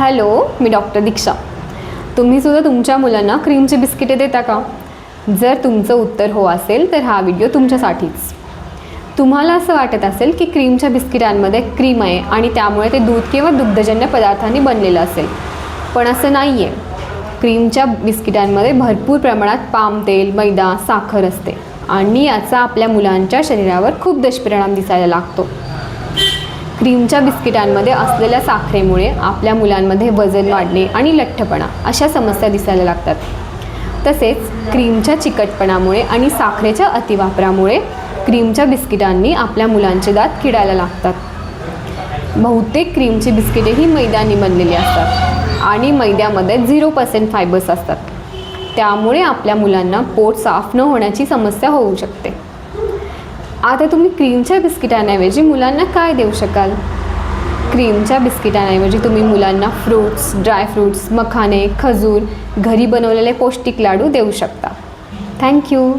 Hello, मी doctor दीक्षा. तुम्ही सुद्धा तुमच्या मुलांना क्रीमची बिस्किटे देता का? जर तुमचं उत्तर हो असेल तर हा व्हिडिओ तुमच्यासाठीच. तुम्हाला असं वाटत असेल की क्रीमच्या बिस्किटांमध्ये क्रीम आहे आणि त्यामुळे ते दूध किंवा दुग्धजन्य पदार्थांनी बनलेलं असेल, पण असं नाही आहे. क्रीमच्या बिस्किटांमध्ये भरपूर प्रमाणात पाम तेल, मैदा, साखर असते आणि याचा आपल्या मुलांच्या शरीरावर खूप दुष्परिणाम दिसायला लागतो. क्रीमच्या बिस्किटांमध्ये असलेल्या साखरेमुळे आपल्या मुलांमध्ये वजन वाढणे आणि लठ्ठपणा अशा समस्या दिसायला लागतात. तसेच क्रीमच्या चिकटपणामुळे आणि साखरेच्या अतिवापरामुळे क्रीमच्या बिस्किटांनी आपल्या मुलांचे दात किडायला लागतात. बहुतेक क्रीमची बिस्किटे ही मैद्याने बनलेली असतात आणि मैद्यामध्ये 0% फायबर्स असतात. त्यामुळे आपल्या मुलांना पोट साफ न होण्याची समस्या होऊ शकते. आता तुम्ही क्रीमच्या बिस्किटांऐवजी मुलांना काय देऊ शकाल? क्रीमच्या बिस्किटांऐवजी तुम्ही मुलांना फ्रूट्स, ड्रायफ्रूट्स, मखाने, खजूर, घरी बनवलेले पौष्टिक लाडू देऊ शकता. थँक्यू.